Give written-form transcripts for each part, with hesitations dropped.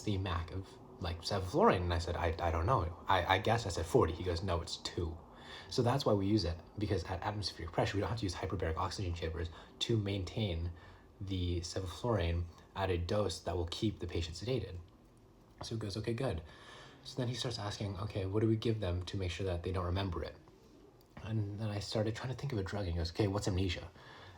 the MAC of like sevoflurane? And I said, I don't know. I guess. I said 40. He goes, no, it's 2. So that's why we use it, because at atmospheric pressure, we don't have to use hyperbaric oxygen chambers to maintain the sevoflurane at a dose that will keep the patient sedated. So he goes, okay, good. So then he starts asking, okay, what do we give them to make sure that they don't remember it? And then I started trying to think of a drug, and he goes, okay, what's amnesia?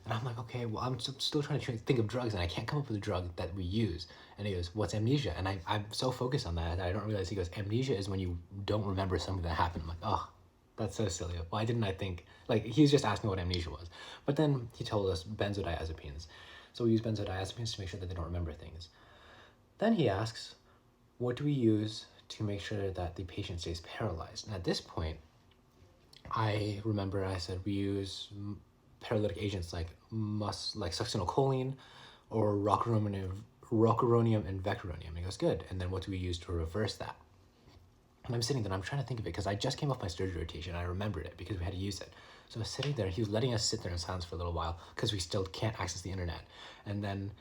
And I'm like, okay, well, I'm still trying to think of drugs, and I can't come up with a drug that we use. And he goes, what's amnesia? And I'm so focused on that I don't realize. He goes, amnesia is when you don't remember something that happened. I'm like, oh, that's so silly. Why didn't I think, like, he was just asking what amnesia was. But then he told us benzodiazepines. So we use benzodiazepines to make sure that they don't remember things. Then he asks, what do we use to make sure that the patient stays paralyzed? And at this point, I remember I said we use paralytic agents like succinylcholine or rocuronium and vecuronium. And he goes, good. And then what do we use to reverse that? And I'm sitting there, and I'm trying to think of it, because I just came off my surgery rotation. I remembered it because we had to use it. So I was sitting there, he was letting us sit there in silence for a little while because we still can't access the internet. And then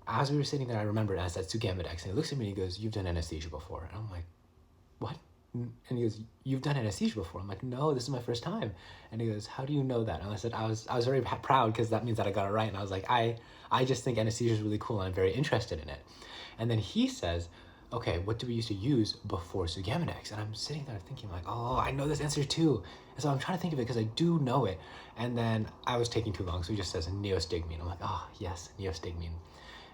as we were sitting there, I remembered, I said Sugamidex, and he looks at me and he goes, you've done anesthesia before. And I'm like, what? And he goes, you've done anesthesia before? I'm like, no, this is my first time. And he goes, how do you know that? And I said, I was very proud, because that means that I got it right. And I was like, I just think anesthesia is really cool, and I'm very interested in it. And then he says, okay, what do we used to use before Sugamidex? And I'm sitting there thinking like, oh, I know this answer too. And so I'm trying to think of it because I do know it. And then I was taking too long, so he just says neostigmine. I'm like, oh, yes, neostigmine.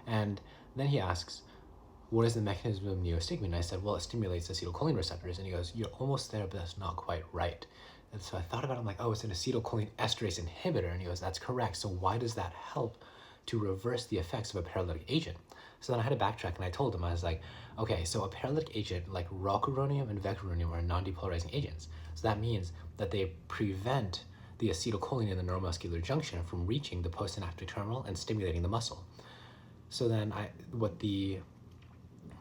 And then he asks, what is the mechanism of neostigmine? And I said, well, it stimulates acetylcholine receptors. And he goes, you're almost there, but that's not quite right. And so I thought about it, I'm like, oh, it's an acetylcholine esterase inhibitor. And he goes, that's correct. So why does that help to reverse the effects of a paralytic agent? So then I had to backtrack, and I told him, I was like, okay, so a paralytic agent like rocuronium and vecuronium are non-depolarizing agents. So that means that they prevent the acetylcholine in the neuromuscular junction from reaching the postsynaptic terminal and stimulating the muscle. So then what the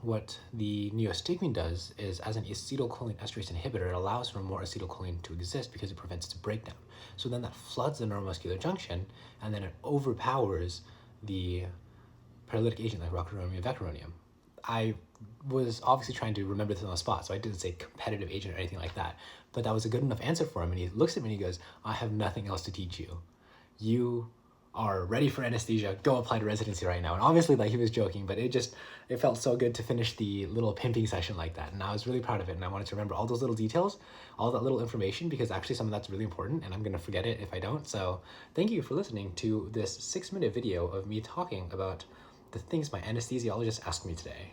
neostigmine does is, as an acetylcholine esterase inhibitor, it allows for more acetylcholine to exist because it prevents its breakdown. So then that floods the neuromuscular junction, and then it overpowers the paralytic agent like rocuronium and vecuronium. I was obviously trying to remember this on the spot, so I didn't say competitive agent or anything like that. But that was a good enough answer for him, and he looks at me and he goes, I have nothing else to teach you. You are ready for anesthesia. Go apply to residency right now. And obviously, like, he was joking, but it felt so good to finish the little pimping session like that. And I was really proud of it, and I wanted to remember all those little details, all that little information, because actually some of that's really important, and I'm gonna forget it if I don't. So thank you for listening to this 6-minute video of me talking about the things my anesthesiologist asked me today.